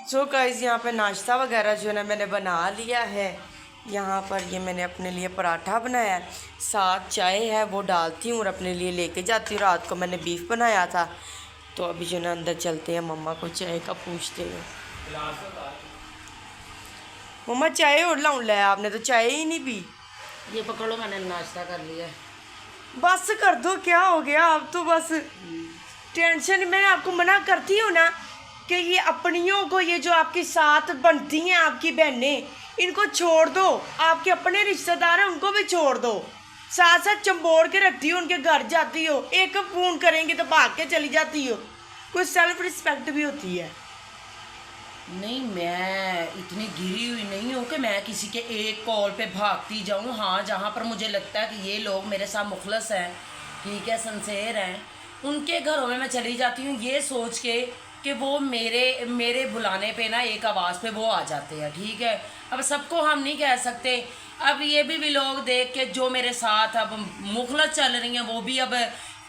सो guys यहाँ पे नाश्ता वगैरह जो है ना मैंने बना लिया है। यहाँ पर ये मैंने अपने लिए पराठा बनाया है, साथ चाय है वो डालती हूँ और अपने लिए लेके जाती हूँ। रात को मैंने बीफ बनाया था, तो अभी जो ना अंदर चलते हैं, मम्मा को चाय का पूछते हैं। मम्मा चाय और लाऊं? ले आपने तो चाय ही नहीं पी। ये पकड़ो, मैंने नाश्ता कर लिया है। बस कर दो, क्या हो गया? आप तो बस टेंशन। मैं आपको मना करती हूँ ना कि ये अपनियों को, ये जो आपके साथ बनती हैं आपकी बहनें, इनको छोड़ दो। आपके अपने रिश्तेदार हैं उनको भी छोड़ दो, साथ साथ चंबोड़ के रखती हो, उनके घर जाती हो, एक फोन करेंगे तो भाग के चली जाती हो। कोई सेल्फ रिस्पेक्ट भी होती है। नहीं, मैं इतनी गिरी हुई नहीं हूँ कि मैं किसी के एक कॉल पे भागती जाऊँ। हाँ, जहाँ पर मुझे लगता है कि ये लोग मेरे साथ मुखलस हैं, ठीक है, सिंसेर हैं, उनके घरों में मैं चली जाती हूँ ये सोच के कि वो मेरे मेरे बुलाने पे ना एक आवाज़ पे वो आ जाते हैं, ठीक है। अब सबको हम नहीं कह सकते। अब ये भी लोग देख के जो मेरे साथ अब मुखलस चल रही हैं वो भी अब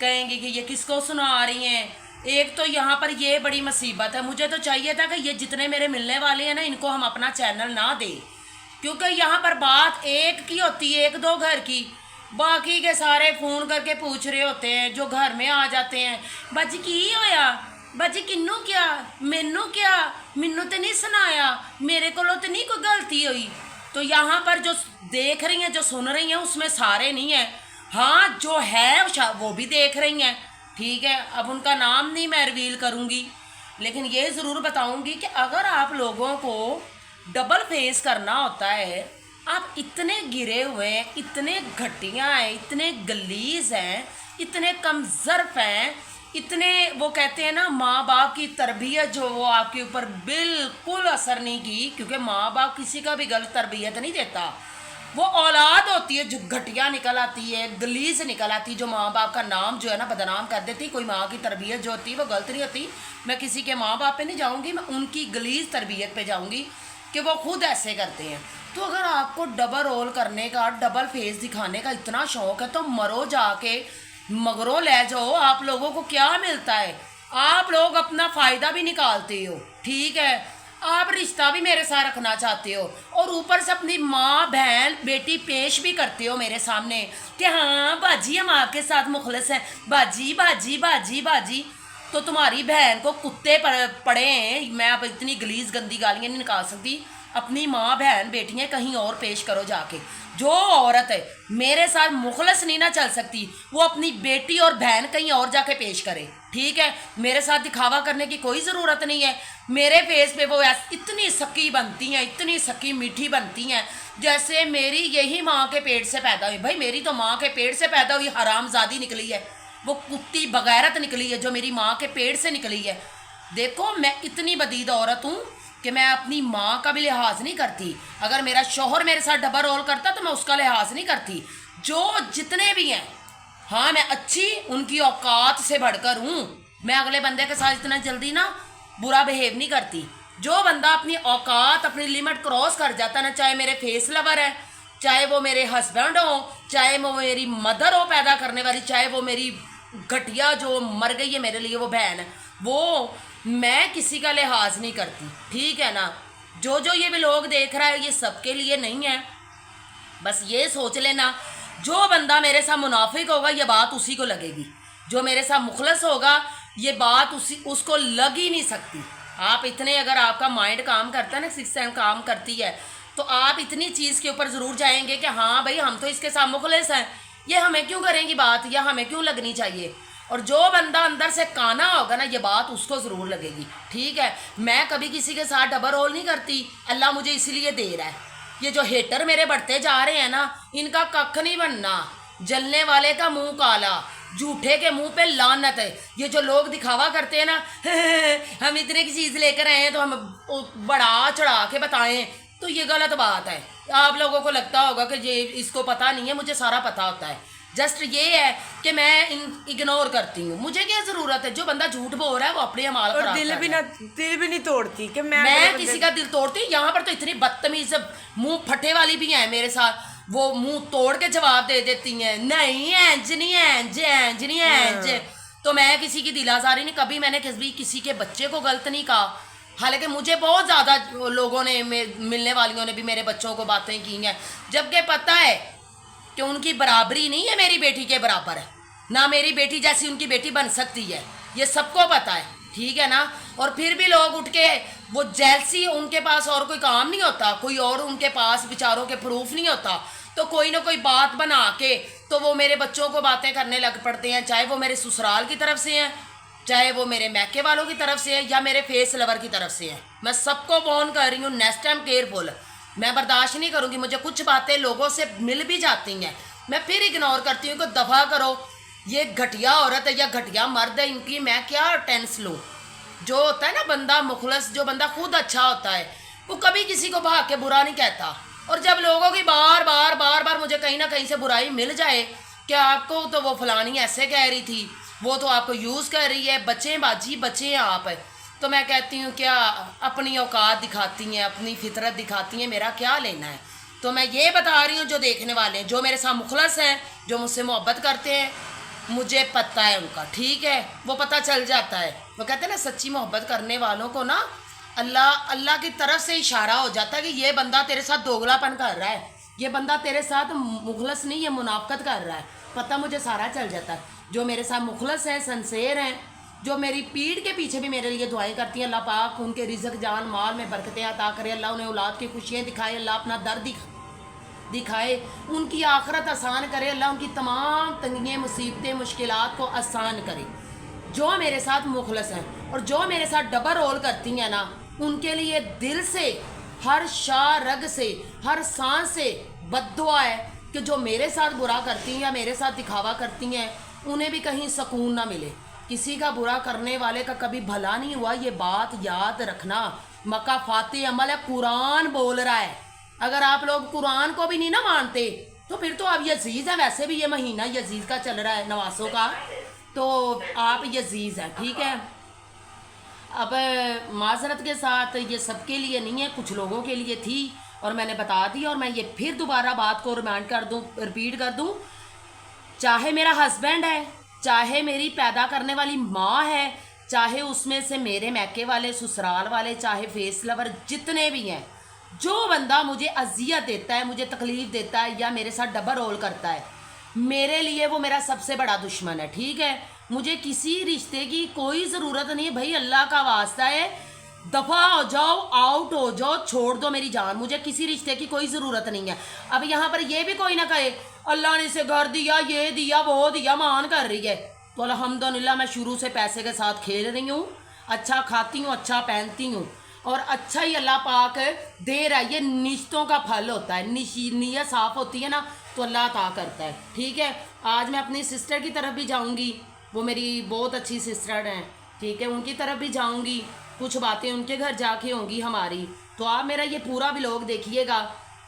कहेंगे कि ये किसको सुना रही हैं। एक तो यहाँ पर ये बड़ी मुसीबत है। मुझे तो चाहिए था कि ये जितने मेरे मिलने वाले हैं ना, इनको हम अपना चैनल ना दें, क्योंकि यहाँ पर बात एक की होती है, एक दो घर की। बाकी के सारे फ़ोन करके पूछ रहे होते हैं, जो घर में आ जाते हैं, बज की होया, बजी किन्नू क्या, मैनू क्या, मैनू तो नहीं सुनाया, मेरे को तो नहीं कोई गलती हुई। तो यहाँ पर जो देख रही हैं, जो सुन रही हैं, उसमें सारे नहीं हैं। हाँ, जो है वो भी देख रही हैं, ठीक है। अब उनका नाम नहीं मैं रिवील करूँगी, लेकिन ये ज़रूर बताऊँगी कि अगर आप लोगों को डबल फेस करना होता है, आप इतने गिरे हुए हैं, इतने घटिया हैं, इतने गलीज हैं, इतने कमज़र्फ हैं, इतने वो कहते हैं ना, माँ बाप की तरबियत जो वो आपके ऊपर बिल्कुल असर नहीं की, क्योंकि माँ बाप किसी का भी गलत तरबियत नहीं देता। वो औलाद होती है जो घटिया निकल आती है, गलीज निकल आती है, जो माँ बाप का नाम जो है ना बदनाम कर देती। कोई माँ की तरबियत जो होती है वो गलत नहीं होती। मैं किसी के माँ बाप पे नहीं जाऊँगी, मैं उनकी गलीज तरबियत पे जाऊँगी कि वो खुद ऐसे करते हैं। तो अगर आपको डबल रोल करने का, डबल फेस दिखाने का इतना शौक है, तो मरो जाके, मगरों ले जाओ। आप लोगों को क्या मिलता है? आप लोग अपना फ़ायदा भी निकालते हो, ठीक है। आप रिश्ता भी मेरे साथ रखना चाहते हो और ऊपर से अपनी माँ बहन बेटी पेश भी करते हो मेरे सामने कि हाँ बाजी हम आपके साथ मुखलस हैं, बाजी बाजी बाजी बाजी। तो तुम्हारी बहन को कुत्ते पड़े हैं। मैं अब इतनी गलीज गंदी गालियाँ नहीं निकाल सकती। अपनी माँ बहन बेटियाँ कहीं और पेश करो जाके। जो औरत है मेरे साथ मुखलस नहीं ना चल सकती, वो अपनी बेटी और बहन कहीं और जाके पेश करे, ठीक है। मेरे साथ दिखावा करने की कोई ज़रूरत नहीं है। मेरे फेस पे वो इतनी सकी बनती हैं, इतनी सकी मीठी बनती हैं, जैसे मेरी यही माँ के पेट से पैदा हुई। भाई मेरी तो माँ के पेट से पैदा हुई हरामजादी निकली है, वो कुत्ती बगैरत निकली है जो मेरी माँ के पेट से निकली है। देखो, मैं इतनी बदीद औरत हूँ कि मैं अपनी माँ का भी लिहाज नहीं करती। अगर मेरा शौहर मेरे साथ डबल रोल करता तो मैं उसका लिहाज नहीं करती। जो जितने भी हैं, हाँ मैं अच्छी उनकी औकात से बढ़कर हूँ। मैं अगले बंदे के साथ इतना जल्दी ना बुरा बिहेव नहीं करती। जो बंदा अपनी औकात, अपनी लिमिट क्रॉस कर जाता ना, चाहे मेरे फेस लवर है, चाहे वो मेरे हस्बैंड हो, चाहे वो मेरी मदर हो पैदा करने वाली, चाहे वो मेरी घटिया जो मर गई है मेरे लिए वो बहन है, वो मैं किसी का लिहाज नहीं करती, ठीक है ना। जो जो ये भी लोग देख रहा है ये सबके लिए नहीं है। बस ये सोच लेना, जो बंदा मेरे साथ मुनाफिक होगा ये बात उसी को लगेगी, जो मेरे साथ मुखलस होगा ये बात उसको लग ही नहीं सकती। आप इतने, अगर आपका माइंड काम करता है ना, सिक्स सेंस काम करती है, तो आप इतनी चीज़ के ऊपर ज़रूर जाएंगे कि हाँ भाई हम तो इसके साथ मुखलिस हैं, ये हमें क्यों करेंगी बात, या हमें क्यों लगनी चाहिए। और जो बंदा अंदर से काना होगा ना, ये बात उसको ज़रूर लगेगी, ठीक है। मैं कभी किसी के साथ डबल रोल नहीं करती। अल्लाह मुझे इसलिए दे रहा है। ये जो हेटर मेरे बढ़ते जा रहे हैं ना, इनका कख नहीं बनना। जलने वाले का मुंह काला, झूठे के मुंह पे लानत है। ये जो लोग दिखावा करते हैं ना हम इतने की चीज़ लेकर आए हैं तो हम बढ़ा चढ़ा के बताएं, तो ये गलत बात है। आप लोगों को लगता होगा कि ये इसको पता नहीं है, मुझे सारा पता होता है। जस्ट ये है कि मैं इग्नोर करती हूँ। मुझे क्या ज़रूरत है? जो बंदा झूठ बोल रहा है वो अपने अमाल और दिल भी नहीं तोड़ती कि मैं किसी का दिल तोड़ती। यहाँ पर तो इतनी बदतमीज मुंह फटे वाली भी हैं मेरे साथ, वो मुंह तोड़ के जवाब दे देती हैं, नहीं एंज नहीं, एंज एंज नहीं एंज। तो मैं किसी की दिल आज़ारी नहीं, कभी मैंने किसी के बच्चे को गलत नहीं कहा, हालांकि मुझे बहुत ज़्यादा लोगों ने मिलने वालियों ने भी मेरे बच्चों को बातें की हैं, जबकि पता है कि उनकी बराबरी नहीं है मेरी बेटी के बराबर है, ना मेरी बेटी जैसी उनकी बेटी बन सकती है, ये सबको पता है, ठीक है ना। और फिर भी लोग उठ के वो जेलसी, उनके पास और कोई काम नहीं होता, कोई और उनके पास बेचारों के प्रूफ नहीं होता, तो कोई ना कोई बात बना के तो वो मेरे बच्चों को बातें करने लग पड़ते हैं, चाहे वो मेरे ससुराल की तरफ से हैं, चाहे वो मेरे मैके वालों की तरफ से है, या मेरे फेस लवर की तरफ से है। मैं सबको वार्न कर रही हूँ, नेक्स्ट टाइम केयरफुल, मैं बर्दाश्त नहीं करूँगी। मुझे कुछ बातें लोगों से मिल भी जाती हैं, मैं फिर इग्नोर करती हूँ कि दफ़ा करो, ये घटिया औरत है या घटिया मर्द है, इनकी मैं क्या टेंस लूँ। जो होता है ना बंदा मुखलस, जो बंदा खुद अच्छा होता है, वो कभी किसी को भाग के बुरा नहीं कहता। और जब लोगों की बार बार मुझे कहीं ना कहीं से बुराई मिल जाए कि आपको तो वो फलानी ऐसे कह रही थी, वो तो आपको यूज़ कर रही है, बच्चे बाजी बच्चे हैं आप, तो मैं कहती हूँ क्या अपनी औकात दिखाती हैं, अपनी फितरत दिखाती हैं, मेरा क्या लेना है। तो मैं ये बता रही हूँ जो देखने वाले हैं, जो मेरे साथ मुखलस हैं, जो मुझसे मोहब्बत करते हैं, मुझे पता है उनका, ठीक है, वो पता चल जाता है। वो कहते हैं ना सच्ची मोहब्बत करने वालों को ना अल्लाह की तरफ से इशारा हो जाता है कि ये बंदा तेरे साथ दोगलापन कर रहा है, ये बंदा तेरे साथ मुखलस नहीं, ये मुनाफकत कर रहा है, पता मुझे सारा चल जाता है। जो मेरे साथ मुखलस हैं, सिंसेयर हैं, जो मेरी पीठ के पीछे भी मेरे लिए दुआएं करती हैं, अल्लाह पाक उनके रिज़्क जान माल में बरकतें अता करे, अल्लाह उन्हें औलाद की खुशियाँ दिखाए, अल्लाह अपना दर्द दिखाए, उनकी आखरत आसान करे, अल्लाह उनकी तमाम तंगियाँ मुसीबतें मुश्किलात को आसान करे। जो मेरे साथ मुखलस हैं और जो मेरे साथ डबल रोल करती हैं ना, उनके लिए दिल से, हर शाह रग से, हर सांस से बद्दुआ है कि जो मेरे साथ बुरा करती हैं या मेरे साथ दिखावा करती हैं, उन्हें भी कहीं सुकून ना मिले। किसी का बुरा करने वाले का कभी भला नहीं हुआ, ये बात याद रखना। मक्का फाते अमल है, कुरान बोल रहा है। अगर आप लोग कुरान को भी नहीं ना मानते तो फिर तो अब यजीज़ है, वैसे भी ये महीना यजीज़ का चल रहा है, नवासों का, तो आप यजीज़ हैं, ठीक है। अब माजरत के साथ ये सबके लिए नहीं है, कुछ लोगों के लिए थी और मैंने बता दी, और मैं ये फिर दोबारा बात को रिपीट कर दूँ, चाहे मेरा हस्बैंड है, चाहे मेरी पैदा करने वाली माँ है, चाहे उसमें से मेरे मैके वाले, ससुराल वाले, चाहे फेस लवर, जितने भी हैं, जो बंदा मुझे अजियत देता है, मुझे तकलीफ़ देता है या मेरे साथ डबल रोल करता है, मेरे लिए वो मेरा सबसे बड़ा दुश्मन है, ठीक है। मुझे किसी रिश्ते की कोई ज़रूरत नहीं है भाई, अल्लाह का वास्ता है, दफ़ा हो जाओ, आउट हो जाओ, छोड़ दो मेरी जान, मुझे किसी रिश्ते की कोई ज़रूरत नहीं है। अब यहाँ पर ये भी कोई ना कहे अल्लाह ने इसे घर दिया, ये दिया, वो दिया, मान कर रही है, तो अल्हम्दुलिल्लाह मैं शुरू से पैसे के साथ खेल रही हूँ, अच्छा खाती हूँ, अच्छा पहनती हूँ, और अच्छा ही अल्लाह पाक दे रहा है। ये निश्तों का फल होता है, नीयत साफ़ होती है ना तो अल्लाह अता करता है, ठीक है। आज मैं अपनी सिस्टर की तरफ भी जाऊँगी, वो मेरी बहुत अच्छी सिस्टर हैं, ठीक है, उनकी तरफ भी जाऊँगी, कुछ बातें उनके घर जाके होंगी हमारी। तो आप मेरा ये पूरा व्लॉग देखिएगा।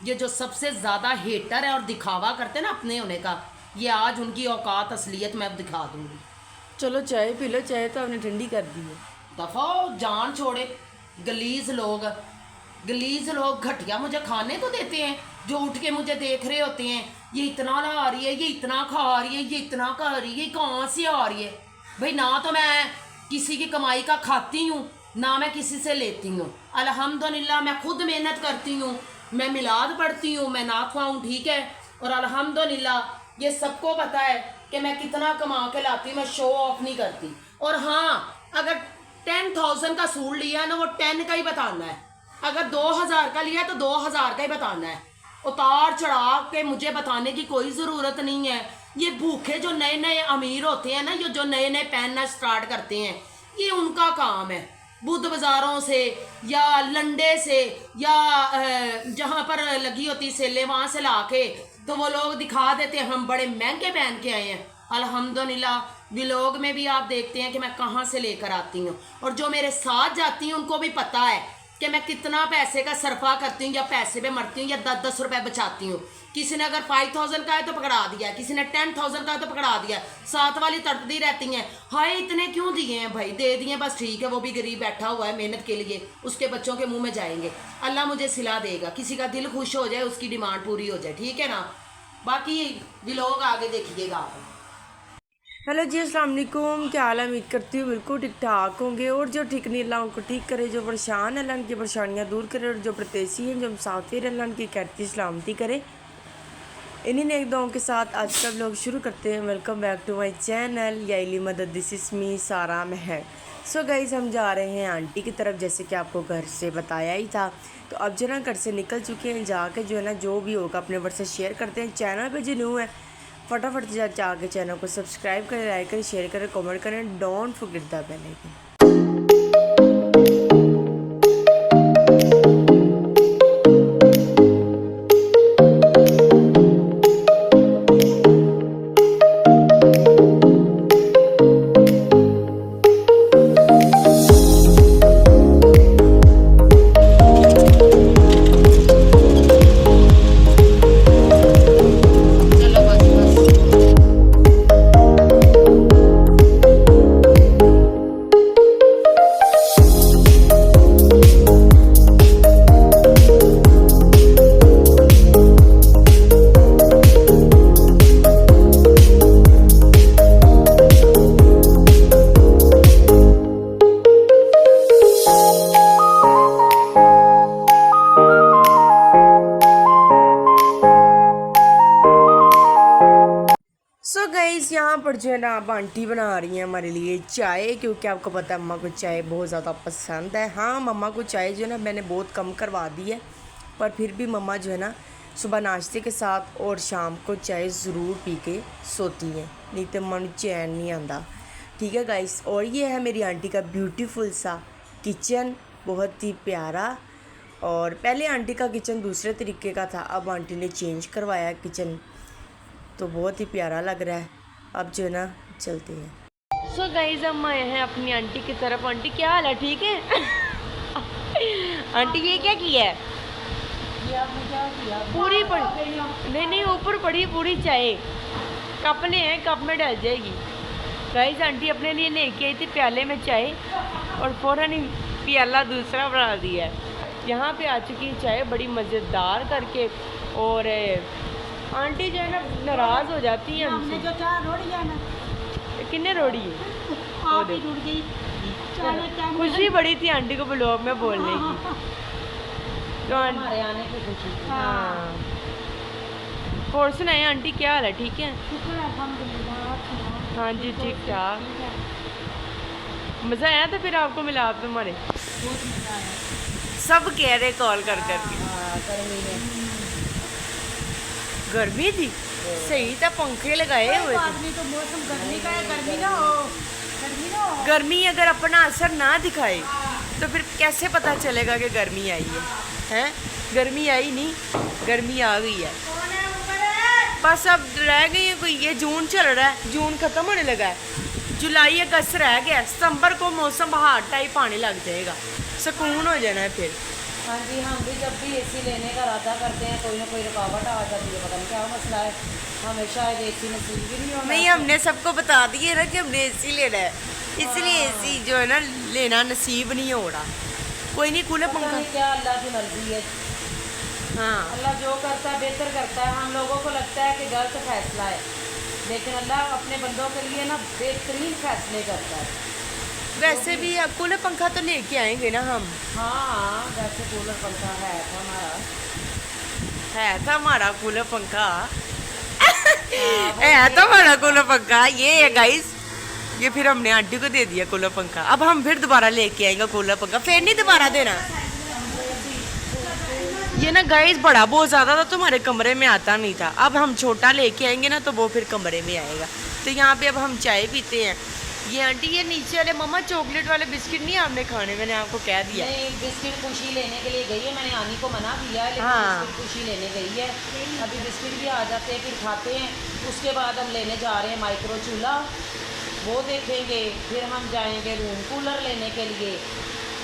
ये जो सबसे ज़्यादा हेटर है और दिखावा करते हैं ना अपने होने का, ये आज उनकी औकात असलियत मैं अब दिखा दूँगी। चलो चाय पी लो, चाय तो आपने ठंडी कर दी है। दफ़ा जान छोड़े, गलीज़ लोग घटिया मुझे खाने तो देते हैं, जो उठ के मुझे देख रहे होते हैं, ये इतना ला रही है, ये इतना खा रही है, ये इतना कर रही है, कहाँ से आ रही है भाई। ना तो मैं किसी की कमाई का खाती हूँ, ना मैं किसी से लेती हूँ, अल्हम्दुलिल्लाह मैं खुद मेहनत करती हूँ, मैं मिलाद पढ़ती हूँ, मैं ना खाऊँ, ठीक है। और अल्हम्दुलिल्लाह ये सबको पता है कि मैं कितना कमा के लाती हूँ, मैं शो ऑफ नहीं करती। और हाँ, अगर 10,000 का सूट लिया ना, वो 10 का ही बताना है, अगर 2,000 का लिया तो 2,000 का ही बताना है, उतार चढ़ा के मुझे बताने की कोई ज़रूरत नहीं है। ये भूखे जो नए नए अमीर होते हैं ना, ये जो नए नए पहनना स्टार्ट करते हैं, ये उनका काम है, बुद्ध बाज़ारों से या लंडे से या जहाँ पर लगी होती सेलें वहाँ से ला के तो वो लोग दिखा देते हैं हम बड़े महंगे पहन के आए हैं। अल्हम्दुलिल्लाह व्लॉग में भी आप देखते हैं कि मैं कहाँ से लेकर आती हूँ, और जो मेरे साथ जाती हैं उनको भी पता है कि मैं कितना पैसे का सरफा करती हूँ, या पैसे पे मरती हूँ, या 10-10 रुपए बचाती हूँ। किसी ने अगर 5,000 का है तो पकड़ा दिया, किसी ने 10,000 का है तो पकड़ा दिया। साथ वाली तड़पती रहती हैं, हाय इतने क्यों दिए हैं भाई, दे दिए बस, ठीक है, वो भी गरीब बैठा हुआ है मेहनत के लिए, उसके बच्चों के मुंह में जाएंगे, अल्लाह मुझे सिला देगा, किसी का दिल खुश हो जाए, उसकी डिमांड पूरी हो जाए, ठीक है ना। बाकी व्लॉग आगे देखिएगा आप। हेलो जी, अस्सलाम वालेकुम। क्या हाल है? उम्मीद करती हूँ बिल्कुल ठीक ठाक होंगे। और जो ठीक नहीं, अल्लाह उनको ठीक करे। जो परेशान है, अल्लाह उनकी परेशानियाँ दूर करे। और जो प्रदेसी हैं, जो मुसाफिर हैं, अल्लाह उनकी कहती सलामती करे। इन्हीं नेक दुआओं के साथ आज का लोग शुरू करते हैं। Welcome back to my channel याइली मदद। दिस इज़ मी सारा महर। सो गाइज़, हम जा रहे हैं आंटी की तरफ, जैसे कि आपको घर से बताया ही था। तो अब जो ना घर से निकल चुके हैं, जाके जो है ना जो भी होगा अपने वर्ड से शेयर करते हैं। चैनल पे जो न्यू है फटाफट जाके चैनल को सब्सक्राइब करें, लाइक करें, शेयर करें, कमेंट करें। Don't forget the bell icon. So guys, यहाँ पर जो है ना अब आंटी बना रही हैं हमारे लिए चाय, क्योंकि आपको पता है अम्मा को चाय बहुत ज़्यादा पसंद है। हाँ, मम्मा को चाय जो है ना मैंने बहुत कम करवा दी है, पर फिर भी मम्मा जो है ना सुबह नाश्ते के साथ और शाम को चाय ज़रूर पी के सोती हैं, नहीं तो मन चैन नहीं आता। ठीक है गाइस, और ये है मेरी आंटी का ब्यूटीफुल सा किचन, बहुत ही प्यारा। और पहले आंटी का किचन दूसरे तरीके का था, अब आंटी ने चेंज करवाया किचन, तो बहुत ही प्यारा लग रहा है। अब जो है ना चलते हैं। सो गाइस, हम आए हैं अपनी आंटी की तरफ। आंटी क्या हाल है? ठीक है? आंटी ये क्या किया है? ये आपने क्या किया? पूरी पड़ी नहीं, ऊपर पड़ी पूरी चाय। कप ले हैं, कप में डल जाएगी। गाइस, आंटी अपने लिए लेके आई थी प्याले में चाय, और फ़ौरन ही प्याला दूसरा बना दिया है। यहाँ पे आ चुकी है चाय बड़ी मज़ेदार करके। और आंटी जो है ना नाराज़ हो जाती है हमसे। जो चार रोड़ी है ना, किन्ने रोड़ी है? आप ही जुड़ गई। खुशी बड़ी थी आंटी को ब्लॉग में बोलने की। तो हमारे आने की खुशी थी। हाँ, और सुनाए आंटी क्या हाल है? ठीक है? शुक्र है, अल्हम्दुलिल्लाह। हाँ जी, ठीक ठाक। मज़ा आया था फिर आपको मिला आप तुम्हारे? बहुत मजा आया। सब कह रहे कॉल कर करके। हाँ, गर्मी में गर्मी थी, सही था, पंखे लगाए हुए थे। आदमी तो मौसम गर्मी का है, गर्मी ना हो। गर्मी अगर अपना असर ना दिखाए तो फिर कैसे पता चलेगा कि गर्मी आई है? हैं? गर्मी आई नहीं, गर्मी आ गई है। बस अब रह गई है कोई, ये जून चल रहा है, जून ख़त्म होने लगा है, जुलाई अगस्त रह गया, सितंबर को मौसम बहार टाइप आने लग जाएगा, सुकून हो जाना है फिर। हाँ जी, हम भी जब भी एसी लेने का इरादा करते हैं कोई ना कोई रुकावट आ जाती है, पता नहीं क्या मसला है। हमें शायद एसी नसीब भी नहीं होता। नहीं, हमने सबको बता दिए ना कि हमने एसी लेना है, इसलिए एसी जो है ना लेना नसीब नहीं हो रहा। कोई नहीं, कूलर पता पंखा। नहीं क्या अल्लाह की मर्जी है। हाँ, अल्लाह जो करता है बेहतर करता है। हम लोगों को लगता है कि गलत फैसला है, लेकिन अल्लाह अपने बंदों के लिए ना बेहतरीन फैसले करता है। वैसे भी अब कूलर पंखा तो लेके आएंगे ना हम। हाँ, वैसे कूलर पंखा है था हमारा कूलर पंखा। है तो हमारा कूलर पंखा, ये है गाइस। ये फिर हमने आंटी को दे दिया कूलर पंखा। अब हम फिर दोबारा लेके आएंगे कूलर पंखा, फिर नहीं दोबारा देना। ये ना गाइस बड़ा बहुत ज़्यादा था, तुम्हारे कमरे में आता नहीं था। अब हम छोटा लेके आएंगे ना तो वो फिर कमरे में आएगा। तो यहाँ पे अब हम चाय पीते हैं। ये आंटी, ये नीचे वाले मम्मा चॉकलेट वाले बिस्किट नहीं आपने खाने, मैंने आपको कह दिया। नहीं, बिस्किट खुशी लेने के लिए गई है, मैंने आनी को मना किया है, लेकिन हाँ। बिस्किट खुशी लेने गई है। अभी बिस्किट भी आ जाते हैं, फिर खाते हैं। उसके बाद हम लेने जा रहे हैं माइक्रो चूल्हा, वो देखेंगे। फिर हम जाएंगे रूम कूलर लेने के लिए,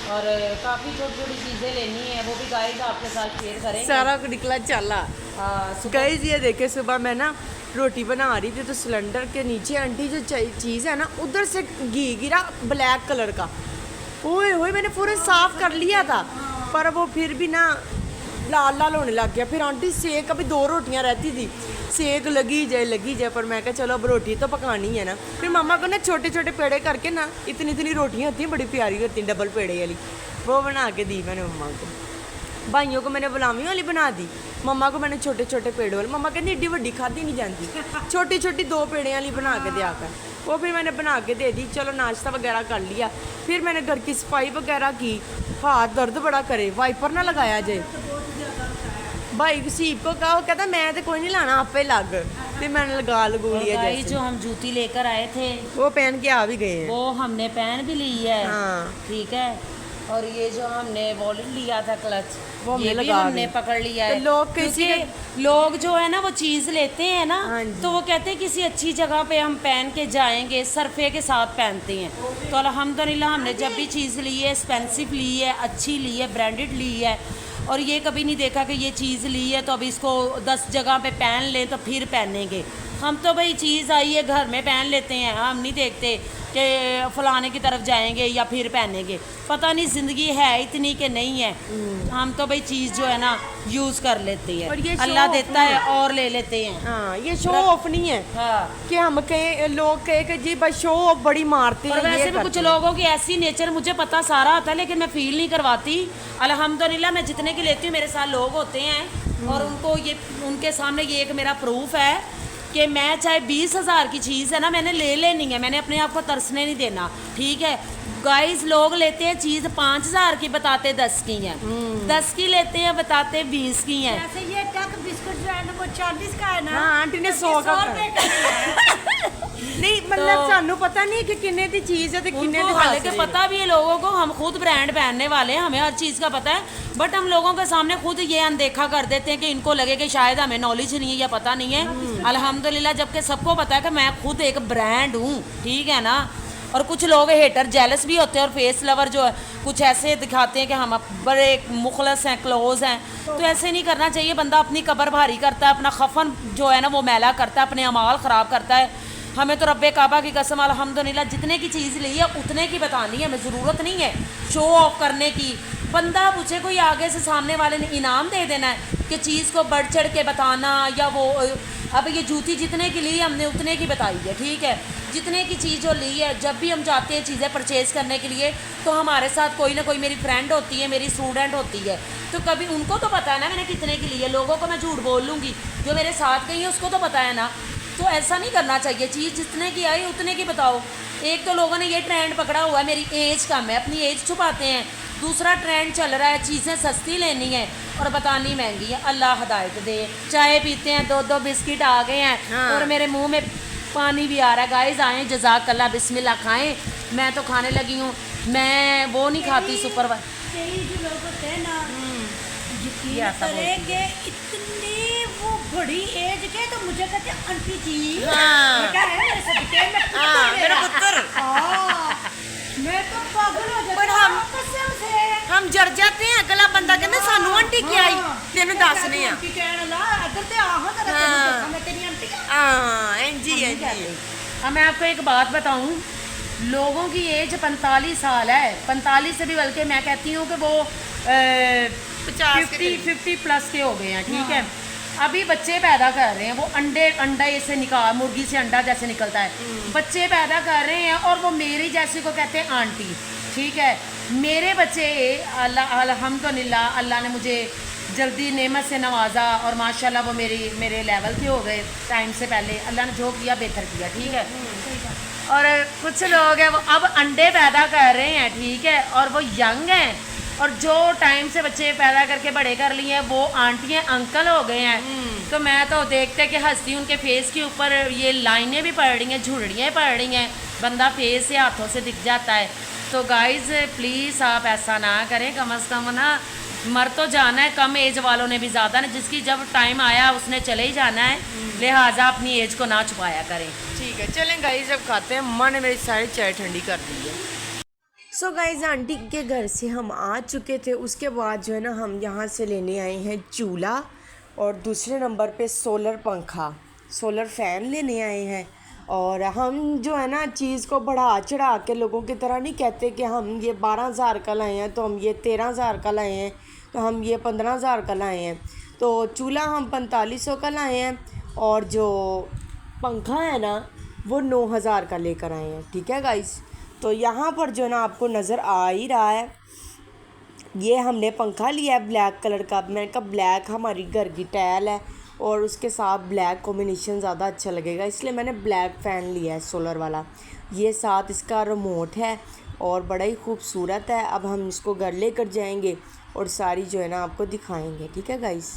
और काफ़ी छोटी छोटी चीज़ें लेनी है, वो भी गाइस आपके साथ शेयर करेंगे। सारा निकला चला। हाँ, गाइस ये देखे, सुबह मैं ना रोटी बना रही थी तो सिलेंडर के नीचे आंटी जो चीज़ है ना, उधर से घी गिरा ब्लैक कलर का। ओए ओए, मैंने पूरे साफ कर लिया था, पर वो फिर भी ना लाल लाल होने लग गया। फिर आंटी सेक, अभी 2 रोटियां रहती थी, सेक लगी जाए पर मैं कहा चलो अब रोटी तो पकानी है ना। फिर मम्मा को ना छोटे छोटे पेड़े करके ना इतनी इतनी रोटियाँ होती हैं, बड़ी प्यारी होती हैं, डबल पेड़े वाली, वो बना के दी मैंने मम्मा को। भाइयों को मैंने गुलामी वाली बना दी, मम्मा को मैंने छोटे छोटे पेड़े वाली, मम्मा कहती एड्डी वड्डी खाधी नहीं जाती, छोटी छोटी 2 पेड़े वाली बना के दिया कर। वो फिर मैंने बना के दे दी। चलो नाश्ता वगैरह कर लिया, फिर मैंने घर की सफाई वगैरह की। हाथ दर्द बड़ा करे, वाइपर ना लगाया जाए। भाई सीप को कहा, वो कहता मैं तो कोई नहीं लाना, आपे लग। फिर मैंने लगू लिया। भाई जो हम जूती लेकर आए थे वो पहन के आ भी गए हैं। वो हमने पहन भी ली है। हाँ। ठीक है। और ये जो हमने वॉलेट लिया था क्लच, वो ये भी लगा हमने पकड़ लिया है। तो लोग किसी क्योंकि लोग जो है ना वो चीज़ लेते हैं ना, हाँ जी। तो वो कहते हैं किसी अच्छी जगह पे हम पहन के जाएंगे, सरफे के साथ पहनते हैं। तो अल्हम्दुलिल्लाह हमने जब भी चीज़ ली है, एक्सपेंसिव ली है, अच्छी ली है, ब्रांडेड ली है, और ये कभी नहीं देखा कि ये चीज़ ली है तो अब इसको 10 जगह पे पहन लें तो फिर पहनेंगे। हम तो भाई चीज़ आई है घर में पहन लेते हैं, हम नहीं देखते कि फलाने की तरफ जाएंगे या फिर पहनेंगे। पता नहीं ज़िंदगी है इतनी कि नहीं है। हम तो भाई चीज़ जो है ना यूज़ कर लेते हैं, और ये अल्लाह शौक देता है और ले लेते हैं। हाँ, ये शो ऑफ नहीं है हाँ। कि हम कहे लोग कहे कि जी भाई शो ऑफ बड़ी मारते और हैं। वैसे ये भी कुछ करते हैं। लोगों की ऐसी नेचर मुझे पता सारा आता है, लेकिन मैं फील नहीं करवाती। अल्हम्दुलिल्लाह मैं जितने की लेती हूँ मेरे साथ लोग होते हैं और उनको ये उनके सामने ये एक मेरा प्रूफ है कि मैं चाहे 20,000 की चीज़ है ना, मैंने ले लेनी है, मैंने अपने आप को तरसने नहीं देना। ठीक है गाइस, लोग लेते हैं चीज़ 5,000 की, बताते 10 की हैं, 10 की लेते हैं बताते 20 की हैं। जैसे ये टक बिस्कुट जो है ना वो 40 का है ना। हाँ, आंटी ने 100 का रुपए का है। नहीं मतलब सानू पता नहीं कि किन्ने दी चीज है ते किन्ने उनको दी हालांकि पता भी है लोगों को, हम खुद ब्रांड पहनने वाले हैं, हमें हर चीज़ का पता है, बट हम लोगों के सामने खुद ये अनदेखा कर देते हैं कि इनको लगे कि शायद हमें नॉलेज नहीं है या पता नहीं है। अल्हम्दुलिल्लाह जबकि सबको पता है कि मैं खुद एक ब्रांड हूँ। ठीक है ना। और कुछ लोग हेटर जेलस भी होते हैं और फेस लवर जो है कुछ ऐसे दिखाते हैं कि हम बड़े मुखलस हैं, क्लोज हैं। तो ऐसे नहीं करना चाहिए। बंदा अपनी कब्र भारी करता है, अपना खफन जो है ना वो मैला करता है, अपने अमाल ख़राब करता है। हमें तो रब्बे काबा की कसम अल्हम्दुलिल्लाह जितने की चीज़ ली है उतने की बतानी है, हमें ज़रूरत नहीं है शो ऑफ करने की। बंदा पूछे कोई आगे से सामने वाले ने इनाम दे देना है कि चीज़ को बढ़ चढ़ के बताना या वो। अब ये जूती जितने की ली है हमने उतने की बताई है। ठीक है, जितने की चीज़ जो ली है, जब भी हम जाते हैं चीज़ें परचेज़ करने के लिए तो हमारे साथ कोई ना कोई मेरी फ्रेंड होती है, मेरी स्टूडेंट होती है, तो कभी उनको तो पता है ना मैंने कितने की ली है। लोगों को मैं झूठ बोल लूँगी, जो मेरे साथ गई है उसको तो पता है ना। तो ऐसा नहीं करना चाहिए, चीज़ जितने की आई उतने की बताओ। एक तो लोगों ने ये ट्रेंड पकड़ा हुआ है मेरी एज कम है, अपनी एज छुपाते हैं। दूसरा ट्रेंड चल रहा है चीज़ें सस्ती लेनी है और बतानी महंगी है। अल्लाह हदायत दे। चाय पीते हैं, 2-2 बिस्किट आ गए हैं। हाँ। और मेरे मुंह में पानी भी आ रहा है। गाइस आएँ, जज़ाकल्लाह, बिस्मिल्लाह खाएं। मैं तो खाने लगी हूँ, मैं वो नहीं खाती सुपर। कई जो लोग होते हैं ना ये यकीन ऐसा करेंगे इतनी वो बड़ी एज के तो मुझे कहते हैं आंटी जी। हाँ। बेटा है मेरे सदके में पुत्र हाँ, मेरा मेरा। पुत्र। हाँ, मैं तो पागल हो जाती पर हूँ हम- कसम से। हम जर जाते हैं। अगला बंदा कहता सानू आंटी की आई तेन दसने आ। आंटी कहने ला अगर ते आहो तेरा हाँ। तेनू दसां मैं तेरी आंटी आ। हाँ एंजी एंजी। अब मैं आपको एक बात बताऊं, लोगों की एज 45 साल है, 45 से भी बल्कि मैं कहती हूँ कि वो 50 प्लस के हो गए हैं। ठीक है, अभी बच्चे पैदा कर रहे हैं, वो अंडे से निकाल, मुर्गी से अंडा जैसे निकलता है, बच्चे पैदा कर रहे हैं और वो मेरी जैसी को कहते हैं आंटी। ठीक है, मेरे बच्चे अल्हम्दुलिल्लाह अल्लाह ने मुझे जल्दी नेमत से नवाजा और माशाल्लाह वो मेरे लेवल के हो गए टाइम से पहले। अल्लाह ने जो किया बेहतर किया। ठीक है, और कुछ लोग हैं वो अब अंडे पैदा कर रहे हैं। ठीक है, और वो यंग हैं और जो टाइम से बच्चे पैदा करके बड़े कर लिए हैं वो आंटियाँ अंकल हो गए हैं। तो मैं तो देखते कि हंसती उनके फेस के ऊपर ये लाइनें भी पड़ रही हैं, झुर्रियाँ पड़ रही हैं, बंदा फेस से हाथों से दिख जाता है। तो गाइज़ प्लीज़ आप ऐसा ना करें, कम अज़ कम ना मर तो जाना है, कम एज वालों ने भी ज़्यादा ना, जिसकी जब टाइम आया उसने चले ही जाना है, लिहाजा अपनी एज को ना छुपाया करें। ठीक है, चलें गाइस अब खाते हैं। अम्मा ने मेरी सारी चाय ठंडी कर दी है। सो गाइस आंटी के घर से हम आ चुके थे। उसके बाद जो है ना हम यहाँ से लेने आए हैं चूल्हा और दूसरे नंबर पे सोलर पंखा, सोलर फ़ैन लेने आए हैं। और हम जो है ना चीज़ को बढ़ा चढ़ा के लोगों की तरह नहीं कहते कि हम ये 12,000 का लाए हैं तो हम ये 13,000 का लाए हैं तो हम ये 15,000 का लाए हैं। तो चूल्हा हम 4500 का लाए हैं और जो पंखा है ना वो 9,000 का लेकर आए हैं। ठीक है गाइस, तो यहाँ पर जो ना आपको नज़र आ ही रहा है, ये हमने पंखा लिया है ब्लैक कलर का। मैंने कहा ब्लैक हमारी घर की टाइल है और उसके साथ ब्लैक कॉम्बिनेशन ज़्यादा अच्छा लगेगा, इसलिए मैंने ब्लैक फ़ैन लिया है सोलर वाला। ये साथ इसका रिमोट है और बड़ा ही खूबसूरत है। अब हम इसको घर लेकर जाएंगे और सारी जो है ना आपको दिखाएंगे। ठीक है गाइस।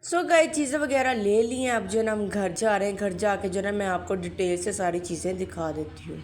सो गए चीज़ें वगैरह ले ली हैं। अब जो है ना हम घर जा रहे हैं। घर जाके जो है ना मैं आपको डिटेल से सारी चीज़ें दिखा देती हूँ।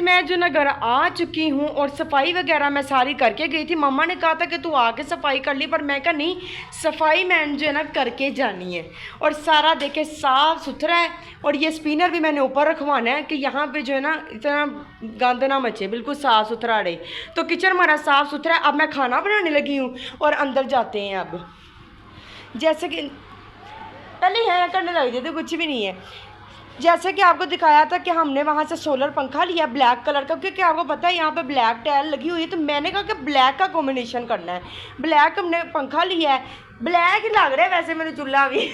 मैं जो ना घर आ चुकी हूँ और सफाई वगैरह मैं सारी करके गई थी। मम्मा ने कहा था कि तू आके सफाई कर ली, पर मैं कहा नहीं, सफाई मैंने जो है ना करके जानी है। और सारा देखे साफ़ सुथरा है। और ये स्पिनर भी मैंने ऊपर रखवाना है कि यहाँ पे जो है ना इतना गंद ना मचे, बिल्कुल साफ़ सुथरा रहे। तो किचन हमारा साफ़ सुथरा है। अब मैं खाना बनाने लगी हूँ और अंदर जाते हैं। अब जैसे कि पहले है करने लग जाते, कुछ भी नहीं है। जैसे कि आपको दिखाया था कि हमने वहाँ से सोलर पंखा लिया ब्लैक कलर का, क्योंकि आपको पता है यहाँ पे ब्लैक टाइल लगी हुई है। तो मैंने कहा कि ब्लैक का कॉम्बिनेशन करना है। ब्लैक हमने पंखा लिया है, ब्लैक ही लग रहा है वैसे मेरा चूल्हा भी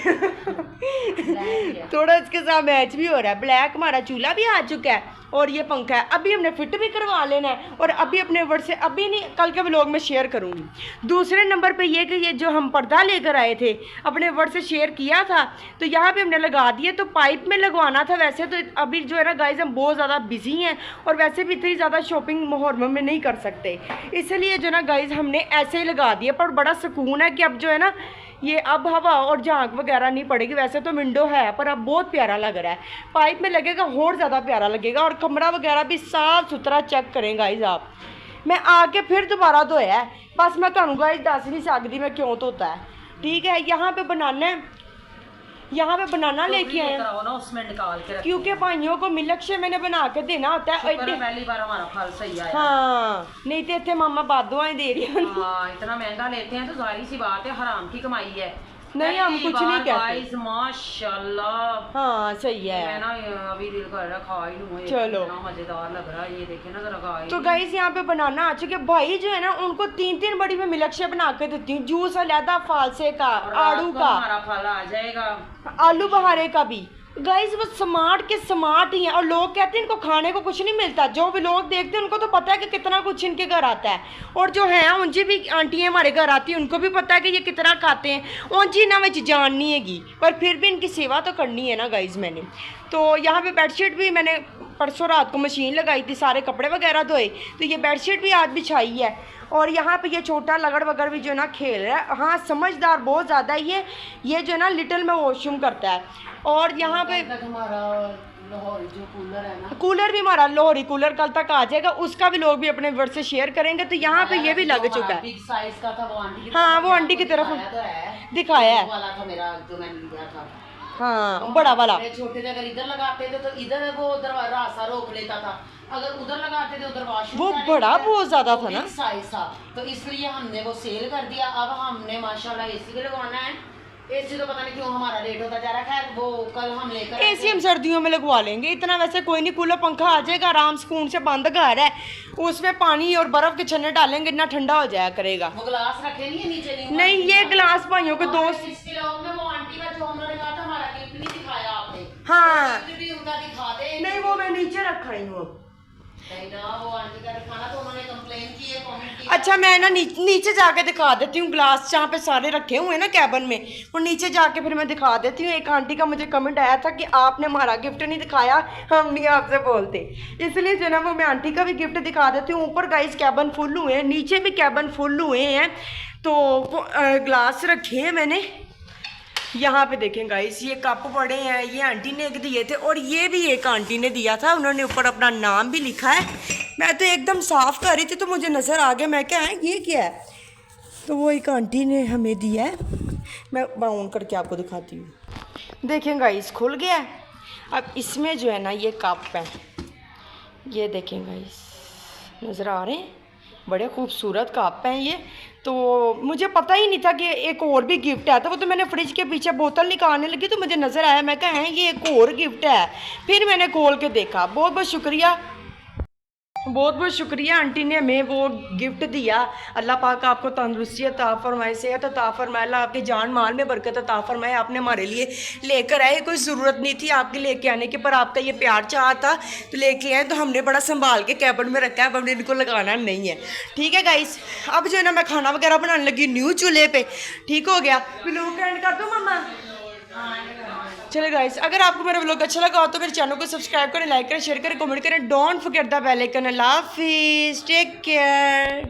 थोड़ा इसके साथ मैच भी हो रहा है। ब्लैक हमारा चूल्हा भी आ चुका है और ये पंखा है। अभी हमने फिट भी करवा लेना है और अभी अपने वर्ड से, अभी नहीं कल के व्लॉग में शेयर करूँगी। दूसरे नंबर पे ये कि ये जो हम पर्दा लेकर आए थे अपने वर्ड से शेयर किया था, तो यहाँ पे हमने लगा दिए। तो पाइप में लगवाना था वैसे। तो अभी जो है ना गाइस हम बहुत ज़्यादा बिजी हैं और वैसे भी इतनी ज़्यादा शॉपिंग मुहर्रम में नहीं कर सकते, इसलिए जो ना गाइस हमने ऐसे ही लगा दिया। पर बड़ा सुकून है कि अब जो है ना ये अब हवा और झांक वगैरह नहीं पड़ेगी। वैसे तो विंडो है पर अब बहुत प्यारा लग रहा है। पाइप में लगेगा और ज़्यादा प्यारा लगेगा। और कमरा वगैरह भी साफ़ सुथरा चेक करें गाइस आप। मैं आके फिर दोबारा धोया है, बस मैं तुहानू गाइस दस नहीं सकती मैं क्यों धोता है। ठीक है, यहाँ पे बनाना है यहाँ पे बनाना लेके आए हैं, लेकर आओ ना, उसमें निकाल के रखो। क्योंकि भाइयों को मिल्क से मैंने बना के देना होता है। शुक्र है पहली बार हमारा फल सही आया। हाँ, नहीं तो इतने मामा बादुआएं दे रही हैं। हाँ, इतना महंगा लेते हैं तो जाहिर सी बात है हराम की कमाई है। नहीं, हम पहली कुछ नहीं बार कहते। गाइस माशाल्लाह। हाँ सही मैं है। ना अभी दिल कर रहा खा ही लूं। चलो। इतना मजेदार लग रहा है, ये देखे ना जरा खा ही तो लूं। गाइस यहाँ पे बनाना आ चुके। भाई जो है ना उनको 3-3 बड़ी में मिल्क शेक बना के देती हूँ, जूस अलहदा, फालसे का, और रात आड़ू को का, हमारा फल आ जाएगा। आलू बहारे का भी। गाइस वो स्मार्ट के स्मार्ट ही हैं, और लोग कहते हैं इनको खाने को कुछ नहीं मिलता। जो भी लोग देखते हैं उनको तो पता है कि कितना कुछ इनके घर आता है, और जो है उनकी भी आंटियाँ हमारे घर आती हैं, उनको भी पता है कि ये कितना खाते हैं। उनकी ना मुझे जान नहीं हैगी, पर फिर भी इनकी सेवा तो करनी है ना गाइस मैंने। तो यहाँ पे बेडशीट भी मैंने परसों रात को मशीन लगाई थी, सारे कपड़े वगैरह धोए, तो ये बेडशीट भी आज बिछाई है। और यहाँ पे ये छोटा लगड़ वगड़ भी जो है ना खेल रहा है। हाँ, समझदार बहुत ज़्यादा है ये जो है ना लिटिल में वॉशरूम करता है। और यहाँ पे हमारा लाहौरी जो कूलर है ना, कूलर भी हमारा लाहौरी कूलर कल तक आ जाएगा, उसका भी लोग भी अपने वर्ड से शेयर करेंगे। तो यहाँ पे ये भी लग चुका है। बिग साइज का था वो आंटी की हाँ, तरफ वो आंटी की तरफ दिखाया तो है। दिखाया है। वाला था मेरा जो मैंने लिया था। हाँ, बड़ा वाला। मेरे छोटे थे, अगर इधर लगाते थे तो इधर वो उधर रास्ता रोक लेता था, अगर उधर लगाते थे उधर वॉशरूम वो जाने बड़ा के लिए, बहुत ज्यादा वो था ना। big size था, तो इसलिए हमने वो सेल कर दिया। अब हमने माशाल्लाह एसी भी लगवाना है। एसी तो पता नहीं क्यों हमारा लेट होता जा रहा है। खैर वो कल हम लेकर आए एसी हम सर्दियों में लगवा लेंगे, इतना वैसे कोई नहीं, कूलर पंखा आ जाएगा, आराम सुकून से बंद घर है, उसमें पानी और बर्फ के छन्ने डालेंगे, इतना ठंडा हो जाया करेगा। वो गिलास रखे नहीं है नीचे नहीं, ये गिलास भाइयों के दोस्त। इसके लोग में वो आंटी का जो हमने कहा था हमारा गिफ्ट नहीं दिखाया आपने। हाँ, गिफ्ट भी उनका दिखा दे। नहीं वो मैं नीचे रखा ही हूँ। नहीं ना, वो आंटी का दिखाना तो उन्होंने कंप्लेन की है, कमेंट की। अच्छा, मैं ना नीचे जाके दिखा देती हूँ ग्लास, जहाँ पे सारे रखे हुए हैं ना कैबिन में, वो नीचे जाके फिर मैं दिखा देती हूँ। एक आंटी का मुझे कमेंट आया था कि आपने हमारा गिफ्ट नहीं दिखाया, हम नहीं आपसे बोलते, इसलिए जो ना वो मैं आंटी का भी गिफ्ट दिखा देती हूँ। ऊपर गाइस कैबिन फुल हुए हैं, नीचे भी कैबिन फुल हुए हैं, तो वो ग्लास रखे हैं मैंने। यहाँ पे देखें गाइस, ये कप पड़े हैं, ये आंटी ने एक दिए थे, और ये भी एक आंटी ने दिया था, उन्होंने ऊपर अपना नाम भी लिखा है। मैं तो एकदम साफ कर रही थी तो मुझे नज़र आ गया, मैं क्या है ये क्या है, तो वो एक आंटी ने हमें दिया है। मैं बाउंड करके आपको दिखाती हूँ। देखें गाइस, खुल गया है। अब इसमें जो है ना ये कप है, ये देखें गाइस, नज़र आ रहे हैं, बड़े खूबसूरत कप हैं ये। तो मुझे पता ही नहीं था कि एक और भी गिफ्ट है, तो वो तो मैंने फ्रिज के पीछे बोतल निकालने लगी तो मुझे नज़र आया, मैं कहा है ये एक और गिफ्ट है, फिर मैंने खोल के देखा। बहुत बहुत शुक्रिया, बहुत बहुत शुक्रिया, आंटी ने हमें वो गिफ्ट दिया। अल्लाह पाक आपको तंदुरुस्ती अता फरमाए, सेहत अता फरमाए, अल्लाह आपके जान माल में बरकत अता फरमाए। आपने हमारे लिए लेकर आए, कोई ज़रूरत नहीं थी आपके लेके आने की, पर आपका ये प्यार चाह था तो लेके आए, तो हमने बड़ा संभाल के कैबिन में रखा है, अब हमने इनको लगाना नहीं है। ठीक है गाइस, अब जो है ना मैं खाना वगैरह बनाने लगी न्यू चूल्हे पे। ठीक हो गया, व्लॉग एंड कर दो मम्मा। चलो गाइस, अगर आपको मेरा व्लॉग अच्छा लगा हो तो मेरे चैनल को सब्सक्राइब करें, लाइक करें, शेयर करें, कमेंट करें। Don't forget the bell icon. अल्लाह हाफिज़, टेक केयर।